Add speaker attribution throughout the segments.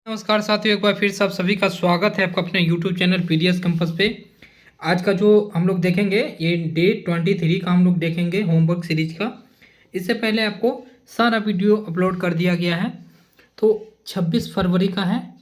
Speaker 1: नमस्कार साथियों, एक बार फिर से आप सभी का स्वागत है आपका अपने YouTube चैनल पीडीएस कैंपस पे। आज का जो हम लोग देखेंगे ये डे 23 का हम लोग देखेंगे होमवर्क सीरीज का। इससे पहले आपको सारा वीडियो अपलोड कर दिया गया है, तो 26 फरवरी का है।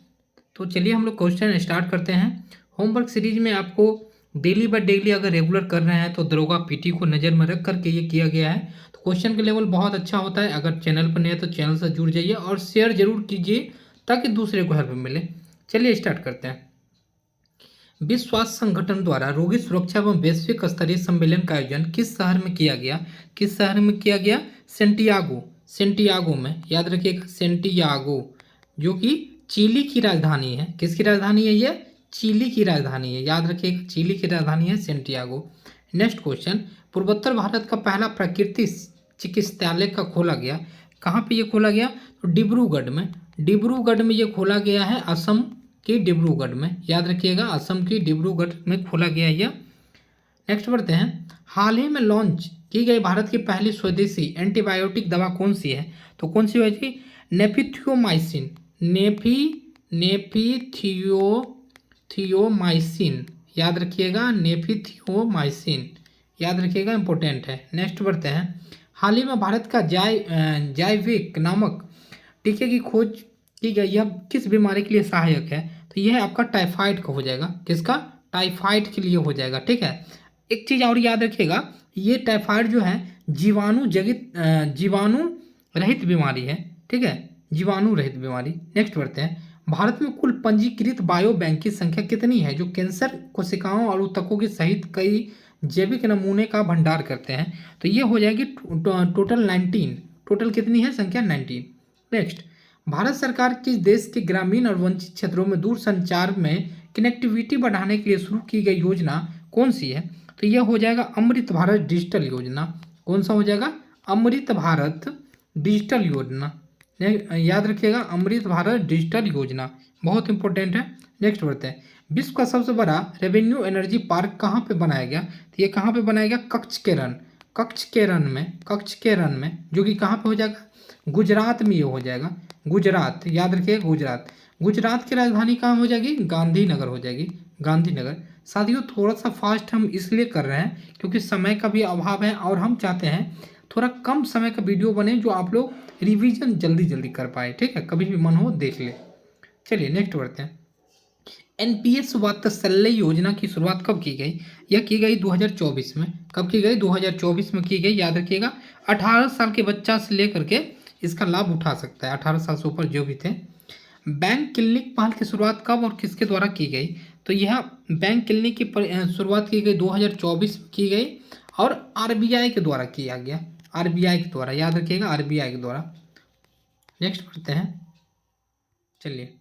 Speaker 1: तो चलिए हम लोग क्वेश्चन स्टार्ट करते हैं। होमवर्क सीरीज में आपको डेली बाय डेली अगर रेगुलर कर रहे हैं तो दरोगा पीटी को नज़र में रख करके ये किया गया है। तो क्वेश्चन का लेवल बहुत अच्छा होता है। अगर चैनल पर नहीं है तो चैनल से जुड़ जाइए और शेयर जरूर कीजिए ताकि दूसरे को हेल्प मिले। चलिए स्टार्ट करते हैं। विश्व स्वास्थ्य संगठन द्वारा रोगी सुरक्षा एवं वैश्विक स्तरीय सम्मेलन का आयोजन किस शहर में किया गया? किस शहर में किया गया? सेंटियागो। सेंटियागो में, याद रखिएगा, सेंटियागो, जो कि चिली की राजधानी है। किसकी राजधानी है ये? चिली की राजधानी है, याद रखिएगा, चिली की राजधानी है सेंटियागो। नेक्स्ट क्वेश्चन, पूर्वोत्तर भारत का पहला प्राकृतिक चिकित्सालय का खोला गया, कहाँ पे ये खोला गया? तो डिब्रूगढ़ में। डिब्रूगढ़ में ये खोला गया है, असम की डिब्रूगढ़ में, याद रखिएगा, असम की डिब्रूगढ़ में खोला गया है। नेक्स्ट बढ़ते हैं। हाल ही में लॉन्च की गई भारत की पहली स्वदेशी एंटीबायोटिक दवा कौन सी है? तो कौन सी है जी? नेफिथियोमाइसिन। नेफिथियोमाइसिन, याद रखिएगा, नेफिथियोमाइसिन, याद रखिएगा, इंपॉर्टेंट है। नेक्स्ट बढ़ते हैं। हाल ही में भारत का जाइविक नामक टीके की खोज की गई, यह किस बीमारी के लिए सहायक है? तो यह आपका टाइफाइड का हो जाएगा। किसका? टाइफाइड के लिए हो जाएगा। ठीक है, एक चीज़ और याद रखिएगा, ये टाइफाइड जो है जीवाणु रहित बीमारी है। ठीक है, जीवाणु रहित बीमारी। नेक्स्ट बढ़ते हैं। भारत में कुल पंजीकृत बायो बैंक की संख्या कितनी है जो कैंसर कोशिकाओं और ऊतकों के सहित कई जैविक नमूने का भंडार करते हैं? तो ये हो जाएगी टोटल 19। टोटल कितनी है संख्या? 19। नेक्स्ट, भारत सरकार किस देश के ग्रामीण और वंचित क्षेत्रों में दूर संचार में कनेक्टिविटी बढ़ाने के लिए शुरू की गई योजना कौन सी है? तो यह हो जाएगा अमृत भारत डिजिटल योजना। कौन सा हो जाएगा? अमृत भारत डिजिटल योजना। याद रखिएगा, अमृत भारत डिजिटल योजना बहुत इंपॉर्टेंट है। नेक्स्ट बढ़ते हैं। विश्व का सबसे बड़ा रेवेन्यू एनर्जी पार्क कहाँ पे बनाया गया? तो ये कहाँ पे बनाया गया? कच्छ के रन में, जो कि कहाँ पे हो जाएगा? गुजरात में ये हो जाएगा। गुजरात, याद रखिए, गुजरात। गुजरात की राजधानी कहाँ हो जाएगी? गांधीनगर हो जाएगी, गांधीनगर। साथियों, थोड़ा सा फास्ट हम इसलिए कर रहे हैं क्योंकि समय का भी अभाव है और हम चाहते हैं थोड़ा कम समय का वीडियो बने जो आप लोग रिवीजन जल्दी जल्दी कर पाए। ठीक है, कभी भी मन हो देख ले। चलिए नेक्स्ट बढ़ते हैं। एनपीएस वात्सल्य योजना की शुरुआत कब की गई? यह की गई 2024 में। कब की गई? 2024 में की गई, याद रखिएगा। 18 साल के बच्चा से लेकर के इसका लाभ उठा सकता है, 18 साल से ऊपर जो भी थे। बैंक क्लिनिक पहल की शुरुआत कब और किसके द्वारा की गई? तो यह बैंक क्लिनिक की शुरुआत की गई 2024 में की गई और आरबीआई के द्वारा किया गया। आरबीआई के द्वारा, याद रखिएगा, आरबीआई के द्वारा। नेक्स्ट पढ़ते हैं। चलिए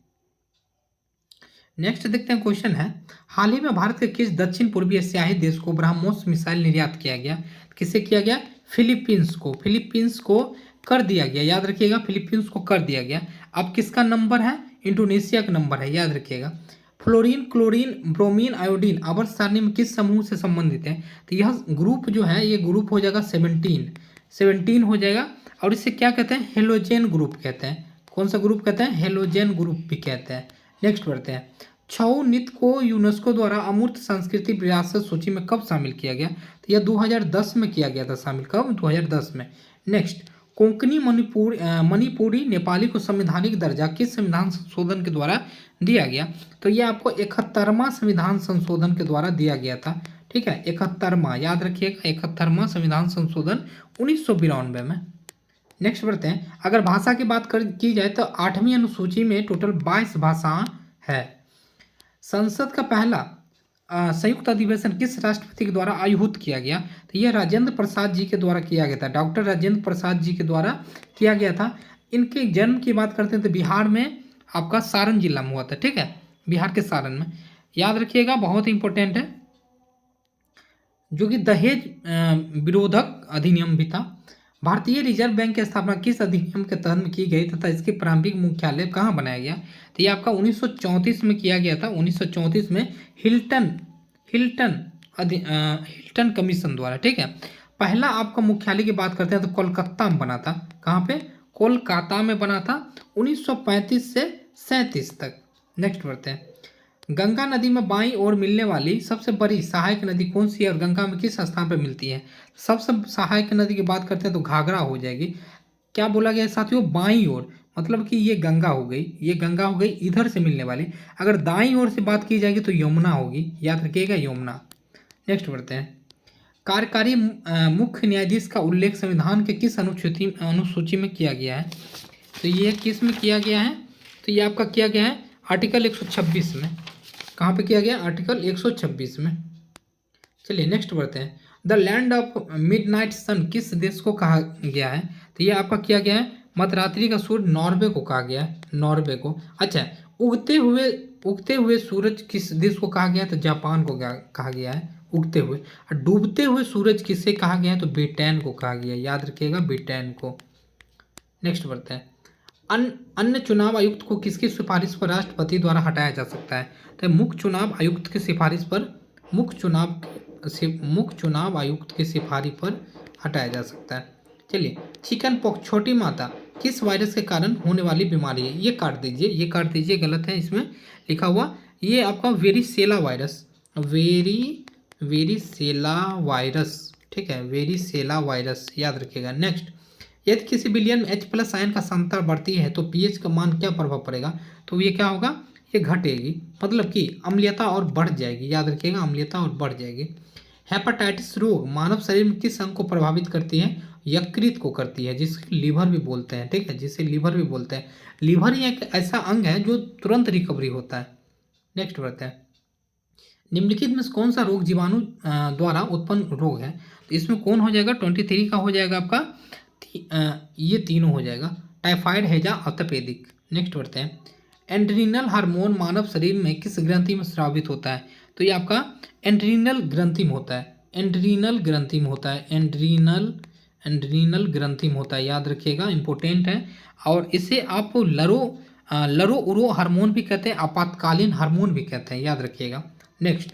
Speaker 1: नेक्स्ट देखते हैं। क्वेश्चन है, हाल ही में भारत के किस दक्षिण पूर्वी एशियाई देश को ब्रह्मोस मिसाइल निर्यात किया गया? किसे किया गया? फिलीपींस को। फिलीपींस को कर दिया गया, याद रखिएगा, फिलीपींस को कर दिया गया। अब किसका नंबर है? इंडोनेशिया का नंबर है, याद रखिएगा। फ्लोरीन, क्लोरीन, ब्रोमीन, आयोडीन आवर्त सारणी में किस समूह से संबंधित है? तो यह ग्रुप जो है, ये ग्रुप हो जाएगा 17 हो जाएगा। और इसे क्या कहते हैं? हेलोजेन ग्रुप कहते हैं। कौन सा ग्रुप कहते हैं? हेलोजेन ग्रुप भी कहते हैं। नेक्स्ट बढ़ते हैं। छऊ नृत्य को यूनेस्को द्वारा अमूर्त संस्कृति विरासत सूची में कब शामिल किया गया? तो यह 2010 में किया गया था शामिल। कब? 2010 में। नेक्स्ट, कोंकणी मणिपुरी नेपाली को संवैधानिक दर्जा किस संविधान संशोधन के द्वारा दिया गया? तो यह आपको 71वां संविधान संशोधन के द्वारा दिया गया था। ठीक है, 71वां, याद रखिएगा, 71वां संविधान संशोधन 1992 में। नेक्स्ट बढ़ते हैं। अगर भाषा की बात की जाए तो 8वीं अनुसूची में टोटल 22 भाषा है। संसद का पहला संयुक्त अधिवेशन किस राष्ट्रपति के द्वारा आयोजित किया गया? तो यह राजेंद्र प्रसाद जी के द्वारा किया गया था। डॉक्टर राजेंद्र प्रसाद जी के द्वारा किया गया था। इनके जन्म की बात करते हैं तो बिहार में आपका सारण जिला में हुआ था। ठीक है, बिहार के सारण में, याद रखिएगा, बहुत इंपॉर्टेंट है। जो कि दहेज विरोधक अधिनियम भी था। भारतीय रिजर्व बैंक की स्थापना किस अधिनियम के तहत में की गई तथा इसके प्रारंभिक मुख्यालय कहाँ बनाया गया? तो ये आपका 1934 में किया गया था। 1934 में हिल्टन कमीशन द्वारा। ठीक है, पहला आपका मुख्यालय की बात करते हैं तो कोलकाता में बना था। कहाँ पे? कोलकाता में बना था। 1935 से 1937 तक। नेक्स्ट बढ़ते हैं, गंगा नदी में बाईं ओर मिलने वाली सबसे बड़ी सहायक नदी कौन सी है और गंगा में किस स्थान पर मिलती है? सबसे सहायक नदी की बात करते हैं तो घाघरा हो जाएगी। क्या बोला गया है साथियों? बाईं ओर, मतलब कि ये गंगा हो गई, ये गंगा हो गई इधर से मिलने वाली। अगर दाईं ओर से बात की जाएगी तो यमुना होगी, याद रखिएगा यमुना। नेक्स्ट बढ़ते हैं, कार्यकारी मुख्य न्यायाधीश का उल्लेख संविधान के किस अनुसूची में किया गया है? तो ये किस में किया गया है? तो ये आपका किया गया है आर्टिकल 126 में। कहाँ पे किया गया? आर्टिकल 126 में। चलिए नेक्स्ट बढ़ते हैं, द लैंड ऑफ मिडनाइट सन किस देश को कहा गया है? तो ये आपका किया गया है मध्यरात्रि का सूर्य, नॉर्वे को कहा गया है, नॉर्वे को। अच्छा, उगते हुए सूरज किस देश को कहा गया है? तो जापान को कहा गया है उगते हुए। और डूबते हुए सूरज किसे कहा गया है? तो ब्रिटेन को कहा गया है, याद रखिएगा ब्रिटेन को। नेक्स्ट बढ़ते हैं, अन्य चुनाव आयुक्त को किसकी सिफारिश पर राष्ट्रपति द्वारा हटाया जा सकता है? तो मुख्य चुनाव आयुक्त की सिफारिश पर, मुख्य चुनाव आयुक्त की सिफारिश पर हटाया जा सकता है। चलिए, चिकन पॉक्स छोटी माता किस वायरस के कारण होने वाली बीमारी है? ये काट दीजिए, ये काट दीजिए, गलत है इसमें लिखा हुआ। ये आपका वेरिसेला वायरस, वेरिसेला वायरस, ठीक है, वेरिसेला वायरस, याद रखिएगा। नेक्स्ट, यदि किसी विलयन में H+ आयन का सांद्रता बढ़ती है तो pH का मान क्या प्रभाव पड़ेगा? तो ये क्या होगा? ये घटेगी, मतलब कि अम्लीयता और बढ़ जाएगी, याद रखिएगा अम्लीयता और बढ़ जाएगी। हेपेटाइटिस रोग मानव शरीर में किस अंग को प्रभावित करती है? यकृत को करती है, जिसे लीवर भी बोलते हैं, ठीक है, जिसे लीवर भी बोलते हैं। लीवर ही एक ऐसा अंग है जो तुरंत रिकवरी होता है। नेक्स्ट बढ़ते हैं, निम्नलिखित में कौन सा रोग जीवाणु द्वारा उत्पन्न रोग है? तो इसमें कौन हो जाएगा? 23 का हो जाएगा आपका, ये तीनों हो जाएगा, टाइफाइड, हैजा और तपेदिक। नेक्स्ट बढ़ते हैं, एड्रीनल हार्मोन मानव शरीर में किस ग्रंथि में स्रावित होता है? तो ये आपका एड्रीनल ग्रंथि में होता है, एड्रीनल ग्रंथि में होता है, एड्रीनल ग्रंथि में होता है, याद रखिएगा, इंपॉर्टेंट है। और इसे आप लरो उरो हार्मोन भी कहते हैं, आपातकालीन हार्मोन भी कहते हैं, याद रखिएगा। नेक्स्ट,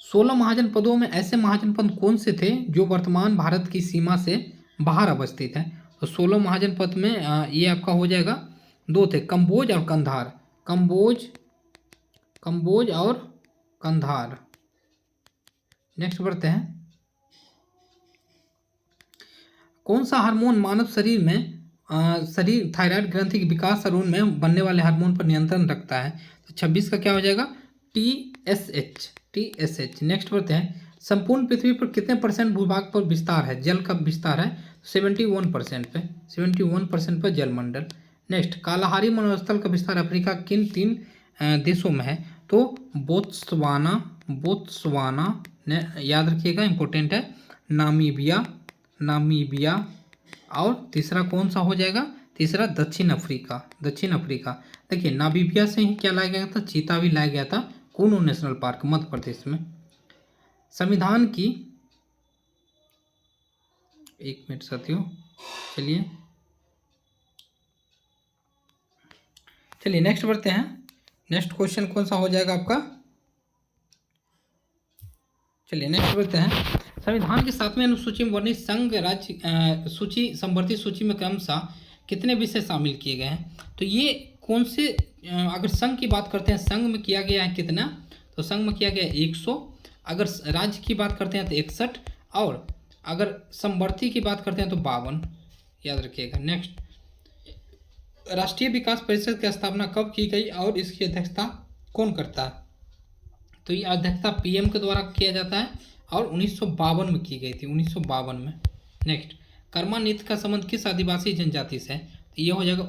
Speaker 1: 16 महाजनपदों में ऐसे महाजनपद कौन से थे जो वर्तमान भारत की सीमा से बाहर अवस्थित है? तो 16 महाजनपद में ये आपका हो जाएगा, 2 थे, कंबोज और कंधार, कंबोज और कंधार। नेक्स्ट बढ़ते हैं, कौन सा हार्मोन मानव शरीर में थायराइड ग्रंथि के विकास और उनमें बनने वाले हार्मोन पर नियंत्रण रखता है? तो 26 का क्या हो जाएगा? TSH। नेक्स्ट बढ़ते हैं, संपूर्ण पृथ्वी पर कितने % भूभाग पर विस्तार है? जल का विस्तार है 71% पे, 71% पर जलमंडल। नेक्स्ट, कालाहारी मनोस्थल का विस्तार अफ्रीका किन 3 देशों में है? तो बोत्सवाना ने, याद रखिएगा इंपॉर्टेंट है, नामीबिया और तीसरा कौन सा हो जाएगा? तीसरा दक्षिण अफ्रीका। देखिए, नामीबिया से ही क्या लाया गया था? चीता भी लाया गया था, कूनो नेशनल पार्क मध्य प्रदेश में। संविधान की, एक मिनट साथियों, चलिए नेक्स्ट बढ़ते हैं। नेक्स्ट क्वेश्चन कौन सा हो जाएगा आपका? चलिए नेक्स्ट बढ़ते हैं, संविधान के 7वें अनुसूची में वर्णित संघ राज्य सूची संवर्धित सूची में क्रमशः कितने विषय शामिल किए गए हैं? तो ये कौन से, अगर संघ की बात करते हैं, संघ में किया गया है कितना? तो संघ में किया गया है 100। अगर राज्य की बात करते हैं तो 61, और अगर संवर्ती की बात करते हैं तो 52, याद रखिएगा। नेक्स्ट, राष्ट्रीय विकास परिषद की स्थापना कब की गई और इसकी अध्यक्षता कौन करता है? तो ये अध्यक्षता PM के द्वारा किया जाता है और 1952 में की गई थी, 1952 में। नेक्स्ट, कर्मा नृत्य का संबंध किस आदिवासी जनजाति से है? तो ये हो जाएगा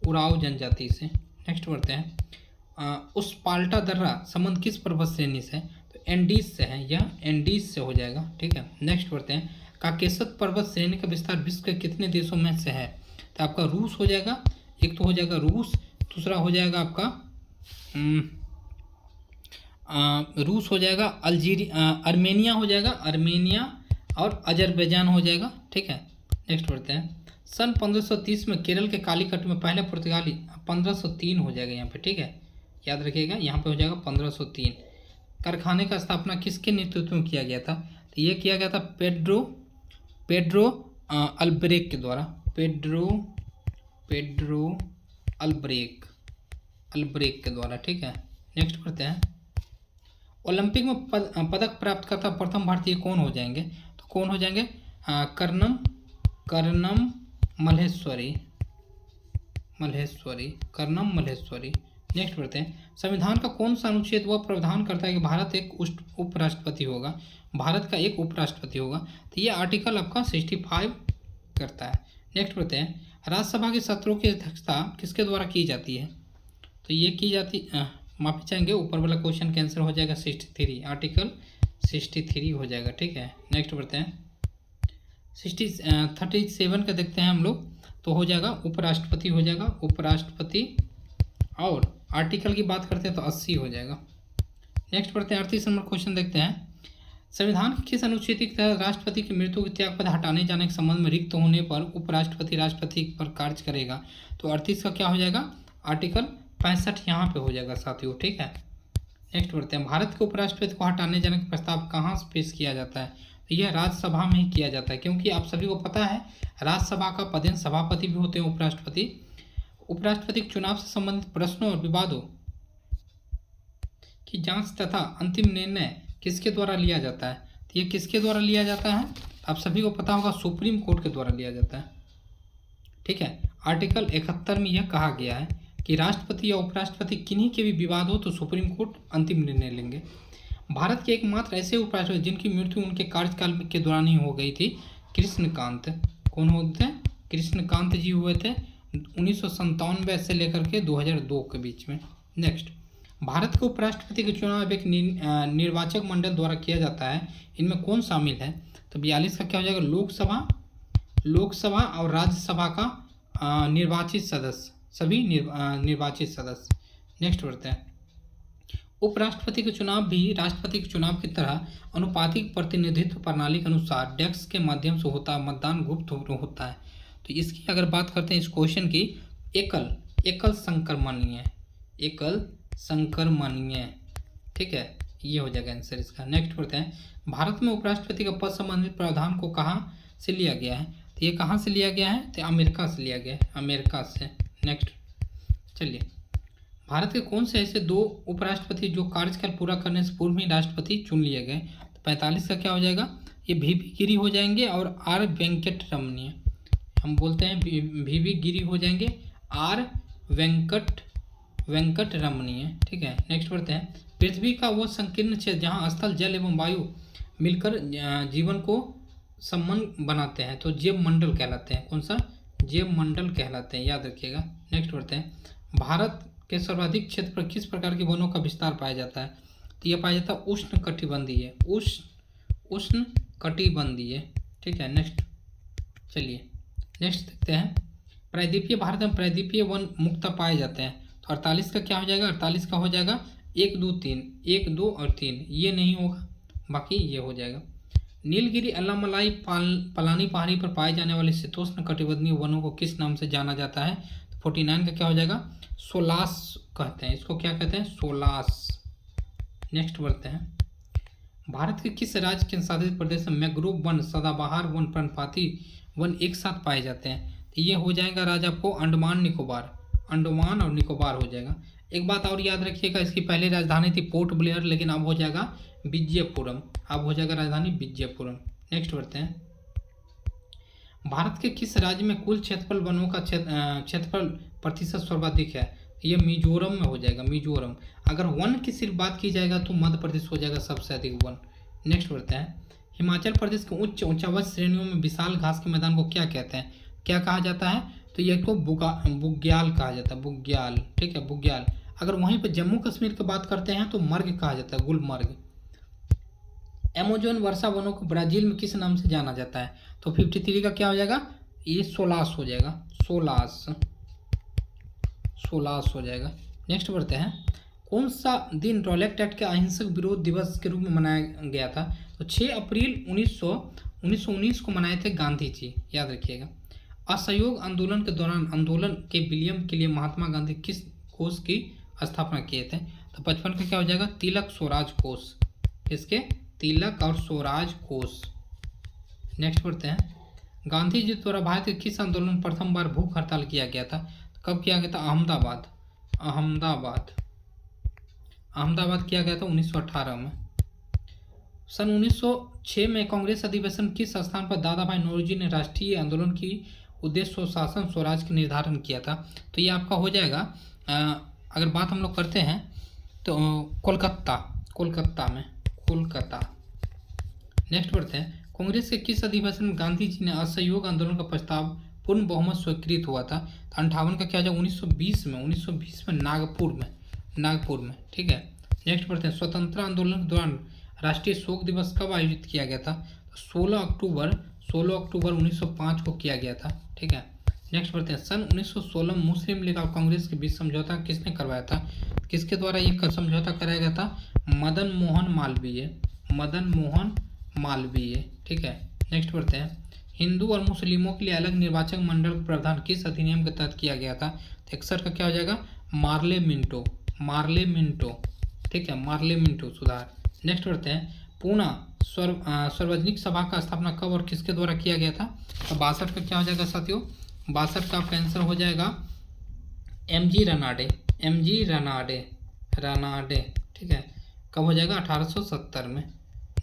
Speaker 1: उराव जनजाति से। नेक्स्ट बढ़ते हैं, उस्पाल्टा दर्रा संबंध किस पर्वत श्रेणी से है? तो एंडीज से है, यह एंडीज से हो जाएगा, ठीक है। नेक्स्ट बढ़ते हैं, काकेशस पर्वत श्रेणी का विस्तार विश्व के कितने देशों में से है? तो आपका रूस हो जाएगा, एक तो हो जाएगा रूस, दूसरा हो जाएगा आपका रूस हो जाएगा, अर्मेनिया हो जाएगा, अर्मेनिया और अजरबैजान हो जाएगा, ठीक है। नेक्स्ट बढ़ते हैं, सन 1530 में केरल के कालीकट में पहले पुर्तगाली, 1503 हो जाएगा यहाँ पे, ठीक है, याद रखिएगा, यहाँ पे हो जाएगा 1503। कारखाने का स्थापना किसके नेतृत्व में किया गया था? तो ये किया गया था पेड्रो अल्ब्रेक के द्वारा, पेड्रो अल्ब्रेक अल्ब्रेक के द्वारा। ठीक है, नेक्स्ट पढ़ते हैं। ओलंपिक में पदक प्राप्त करता प्रथम भारतीय कौन हो जाएंगे? तो कौन हो जाएंगे? कर्णम मल्लेश्वरी कर्णम मल्लेश्वरी। नेक्स्ट पढ़ते हैं। संविधान का कौन सा अनुच्छेद वह प्रावधान करता है कि भारत एक उपराष्ट्रपति होगा? भारत का एक उपराष्ट्रपति होगा। तो ये आर्टिकल आपका 65 करता है। नेक्स्ट पढ़ते हैं। राज्यसभा के सत्रों की अध्यक्षता किसके द्वारा की जाती है? तो ये की जाती माफी चाहेंगे, ऊपर वाला क्वेश्चन कैंसिल हो जाएगा। 63 आर्टिकल 63 हो जाएगा। ठीक है, नेक्स्ट बढ़ते हैं। 37 का देखते हैं हम लोग, तो हो जाएगा उपराष्ट्रपति हो जाएगा, उपराष्ट्रपति। और आर्टिकल की बात करते हैं तो 80 हो जाएगा। नेक्स्ट पढ़ते हैं। 38 नंबर क्वेश्चन देखते हैं। संविधान के किस अनुच्छेद के तहत राष्ट्रपति की मृत्यु के त्याग पद हटाने जाने के संबंध में रिक्त होने पर उपराष्ट्रपति राष्ट्रपति पर कार्य करेगा? तो 38 का क्या हो जाएगा? आर्टिकल 65 यहाँ पे हो जाएगा साथियों। ठीक है, नेक्स्ट बढ़ते हैं। भारत के उपराष्ट्रपति को हटाने जाने का प्रस्ताव कहाँ से पेश किया जाता है? तो यह राज्यसभा में ही किया जाता है, क्योंकि आप सभी को पता है राज्यसभा का पदेन सभापति भी होते हैं उपराष्ट्रपति। उपराष्ट्रपति के चुनाव से संबंधित प्रश्नों और विवादों की जांच तथा अंतिम निर्णय किसके द्वारा लिया जाता है? तो ये किसके द्वारा लिया जाता है? आप सभी को पता होगा सुप्रीम कोर्ट के द्वारा लिया जाता है। ठीक है, आर्टिकल 71 में यह कहा गया है कि राष्ट्रपति या उपराष्ट्रपति किन्हीं के भी विवाद हो तो सुप्रीम कोर्ट अंतिम निर्णय लेंगे। भारत के एकमात्र ऐसे उपराष्ट्रपति जिनकी मृत्यु उनके कार्यकाल के दौरान ही हो गई थी, कृष्णकांत। कौन होते हैं? कृष्णकांत जी हुए थे 1997 से लेकर के 2002 के बीच में। नेक्स्ट, भारत के उपराष्ट्रपति के चुनाव एक निर्वाचक मंडल द्वारा किया जाता है, इनमें कौन शामिल है? तो 42 का क्या हो जाएगा? लोकसभा और राज्यसभा का निर्वाचित सदस्य, सभी निर्वाचित सदस्य। नेक्स्ट बढ़ते हैं। उपराष्ट्रपति के चुनाव भी राष्ट्रपति के चुनाव की तरह अनुपातिक प्रतिनिधित्व प्रणाली के अनुसार डेस्क के माध्यम से होता है, मतदान गुप्त होता है। तो इसकी अगर बात करते हैं इस क्वेश्चन की, एकल संक्रमणीय। ठीक है, ये हो जाएगा आंसर इसका। नेक्स्ट पढ़ते हैं। भारत में उपराष्ट्रपति का पद संबंधित प्रावधान को कहाँ से लिया गया है? तो ये कहाँ से लिया गया है? तो अमेरिका से लिया गया है, अमेरिका से। नेक्स्ट चलिए, भारत के कौन से ऐसे 2 उपराष्ट्रपति जो कार्यकाल पूरा करने से पूर्व ही राष्ट्रपति चुन लिए गए? तो 45 का क्या हो जाएगा? ये VV गिरी हो जाएंगे और R वेंकटरमणीय। हम बोलते हैं VV गिरी हो जाएंगे, R वेंकटरमणीय। ठीक है, नेक्स्ट बढ़ते हैं। पृथ्वी का वो संकीर्ण क्षेत्र जहाँ स्थल, जल एवं वायु मिलकर जीवन को संबंध बनाते हैं तो जैव मंडल कहलाते हैं। कौन सा? जैव मंडल कहलाते हैं, याद रखिएगा। नेक्स्ट बढ़ते हैं। भारत के सर्वाधिक क्षेत्र पर किस प्रकार के वनों का विस्तार पाया जाता है? तो यह पाया जाता है उष्ण कटिबंधीय। ठीक है, नेक्स्ट चलिए नेक्स्ट देखते हैं। प्रायद्वीपीय भारत में प्रायद्वीपीय वन मुख्यतः पाए जाते हैं। तो 48 का क्या हो जाएगा? 48 का हो जाएगा 1, 2, 3, 1, 2 और 3, ये नहीं होगा, बाकी ये हो जाएगा। नीलगिरी अल्लामलाई पलानी पहाड़ी पर पाए जाने वाले शीतोष्ण कटिबंधीय वनों को किस नाम से जाना जाता है? तो 49 का क्या हो जाएगा? सोलास कहते हैं इसको। क्या कहते हैं? सोलास। नेक्स्ट बढ़ते हैं। भारत के किस राज्य के संसाधित प्रदेश में मैंग्रोव वन, सदाबहार वन, पर्णपाती वन एक साथ पाए जाते हैं? तो ये हो जाएगा राज आपको अंडमान और निकोबार हो जाएगा। एक बात और याद रखिएगा, इसकी पहले राजधानी थी पोर्ट ब्लेयर, लेकिन अब हो जाएगा विजयपुरम, अब हो जाएगा राजधानी विजयपुरम। नेक्स्ट बढ़ते हैं। भारत के किस राज्य में कुल क्षेत्रफल वनों का क्षेत्रफल प्रतिशत सर्वाधिक है? ये मिजोरम में हो जाएगा, मिजोरम। अगर वन की सिर्फ बात की जाएगा तो मध्य प्रदेश हो जाएगा सबसे अधिक वन। नेक्स्ट बढ़ते हैं। हिमाचल प्रदेश के ऊंचावत श्रेणियों में विशाल घास के मैदान को क्या कहते हैं? क्या कहा जाता है? तो ये को बुग्याल कहा जाता है, बुग्याल। ठीक है, बुग्याल। अगर वहीं पर जम्मू कश्मीर की बात करते हैं तो मर्ग कहा जाता है, गुलमर्ग। एमेजोन वर्षा वनों को ब्राजील में किस नाम से जाना जाता है? तो 53 का क्या हो जाएगा? ये सोलास हो जाएगा, सोलास हो जाएगा। नेक्स्ट बढ़ते हैं। कौन सा दिन रॉलेट एक्ट के अहिंसक विरोध दिवस के रूप में मनाया गया था? तो 6 अप्रैल 1919 को मनाए थे गांधी जी, याद रखिएगा। असहयोग आंदोलन के दौरान आंदोलन के विलियम के लिए महात्मा गांधी किस कोष की स्थापना किए थे? तो 55 का क्या हो जाएगा? तिलक स्वराज कोष। इसके तिलक और स्वराज कोष। नेक्स्ट बढ़ते हैं। गांधी जी द्वारा भारत के किस आंदोलन में प्रथम बार भूख हड़ताल किया गया था? कब किया गया था? अहमदाबाद, अहमदाबाद, अहमदाबाद किया गया था 1918 में। सन 1906 में कांग्रेस अधिवेशन किस स्थान पर दादा भाई नौरोजी ने राष्ट्रीय आंदोलन की उद्देश्य स्वशासन स्वराज का निर्धारण किया था? तो ये आपका हो जाएगा अगर बात हम लोग करते हैं तो कोलकाता, कोलकाता में, कोलकाता। नेक्स्ट बढ़ते हैं, कांग्रेस के किस अधिवेशन में गांधी जी ने असहयोग आंदोलन का प्रस्ताव पूर्ण बहुमत स्वीकृत हुआ था? तो 58 का क्या हो जाएगा? 1920 में, 1920 में नागपुर में, नागपुर में, ठीक है। नेक्स्ट बढ़ते हैं, स्वतंत्रता आंदोलन के दौरान राष्ट्रीय शोक दिवस कब आयोजित किया गया था? 16 अक्टूबर 1905 को किया गया था, ठीक है। नेक्स्ट बढ़ते हैं, सन 1916 में मुस्लिम लीग और कांग्रेस के बीच समझौता किसने करवाया था? किसके द्वारा ये समझौता कराया गया था? मदन मोहन मालवीय, मदन मोहन मालवीय, ठीक है। नेक्स्ट बढ़ते हैं, हिंदू और मुस्लिमों के लिए अलग निर्वाचन मंडल का प्रावधान किस अधिनियम के तहत किया गया था? तो 61 का क्या हो जाएगा? मार्ले मिंटो, मार्ले मिंटो, ठीक है, मार्ले मिंटो सुधार। नेक्स्ट बढ़ते हैं, पूना सार्वजनिक सभा का स्थापना कब और किसके द्वारा किया गया था? तो 62 का क्या हो जाएगा साथियों? 62 का आपका आंसर हो जाएगा एमजी रनाडे, एमजी रनाडे, रनाडे, ठीक है। कब हो जाएगा? 1870 में।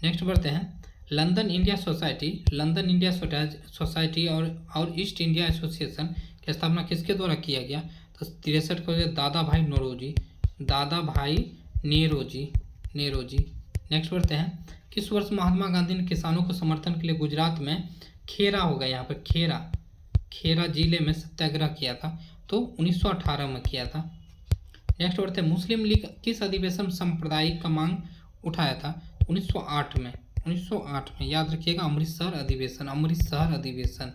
Speaker 1: नेक्स्ट बढ़ते हैं, London India society, London India society और ईस्ट इंडिया एसोसिएशन की स्थापना किसके द्वारा किया गया? तो 63 को दादा भाई नौरोजी, दादा भाई नेरोजी, नेरोजी। नेक्स्ट बढ़ते हैं, किस वर्ष महात्मा गांधी ने किसानों को समर्थन के लिए गुजरात में खेरा होगा, यहाँ पर खेरा, खेरा जिले में सत्याग्रह किया था? तो 1918 में किया था। नेक्स्ट बढ़ते हैं, मुस्लिम लीग किस अधिवेशन सांप्रदायिक का मांग उठाया था? 1908 में, 1908 में, याद रखिएगा, अमृतसर अधिवेशन, अमृतसर अधिवेशन।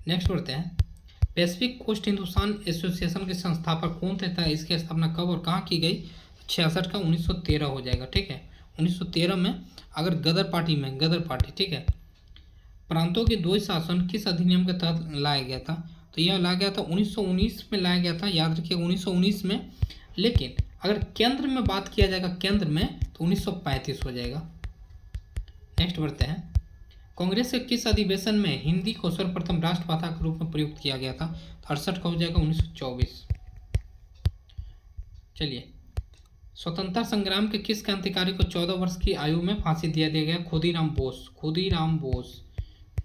Speaker 1: नेक्स्ट बढ़ते हैं, पैसिफिक कोस्ट हिंदुस्तान एसोसिएशन के संस्थापक कौन थे तथा इसकी स्थापना कब और कहाँ की गई? 66 का 1913 हो जाएगा, ठीक है। 1913 में अगर गदर पार्टी में, गदर पार्टी, ठीक है। प्रांतों के द्वैध शासन किस अधिनियम के तहत लाया गया था? तो यह लाया गया था 1919 में लाया गया था, याद रखिए 1919 में। लेकिन अगर केंद्र में बात किया जाएगा, केंद्र में, तो 1935 हो जाएगा। नेक्स्ट बढ़ते हैं, कांग्रेस के किस अधिवेशन में हिंदी को सर्वप्रथम राष्ट्रभाषा के रूप में प्रयुक्त किया गया था? 68 का हो जाएगा 1924। चलिए, स्वतंत्रता संग्राम के किस क्रांतिकारी को 14 वर्ष की आयु में फांसी दिया गया? खुदीराम बोस, खुदीराम बोस।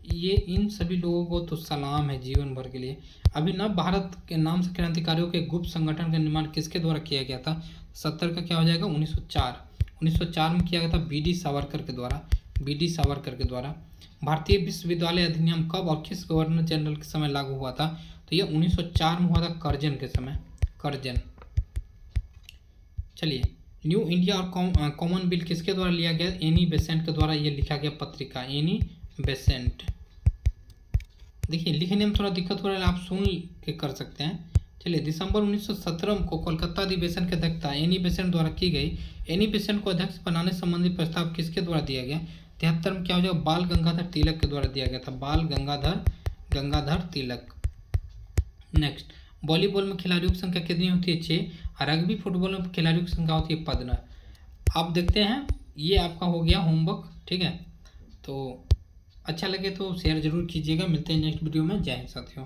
Speaker 1: ये इन सभी लोगों को तो सलाम है जीवन भर के लिए। अभिनव भारत के नाम से क्रांतिकारियों के गुप्त संगठन का निर्माण किसके द्वारा किया गया था? 70 का क्या हो जाएगा? 1904, 1904 में किया गया था बीडी सावरकर के द्वारा, बीडी सावरकर के द्वारा। भारतीय विश्वविद्यालय अधिनियम कब और किस गवर्नर जनरल के समय लागू हुआ था? तो यह 1904 में हुआ था, कर्जन के समय, कर्जन। चलिए, न्यू इंडिया और कॉमन बिल किसके द्वारा लिया गया? एनी बेसेंट के द्वारा ये लिखा गया पत्रिका, एनी बेसेंट। देखिए, लिखने में थोड़ा दिक्कत हो रहा है, आप सुन के कर सकते हैं। चलिए, दिसंबर 1917 को कोलकाता अधिवेशन की अध्यक्षता एनी बेसेंट द्वारा की गई। एनी बेसेंट को अध्यक्ष बनाने संबंधी प्रस्ताव किसके द्वारा दिया गया? 73 में क्या हो जाएगा? बाल गंगाधर तिलक के द्वारा दिया गया था, बाल गंगाधर तिलक। नेक्स्ट, वॉलीबॉल में खिलाड़ियों की संख्या कितनी होती है? 6। रग्बी फुटबॉल में खिलाड़ियों की संख्या होती है 15। आप देखते हैं, ये आपका हो गया होमवर्क, ठीक है। तो अच्छा लगे तो शेयर जरूर कीजिएगा। मिलते हैं नेक्स्ट वीडियो में। जय हिंद साथियों।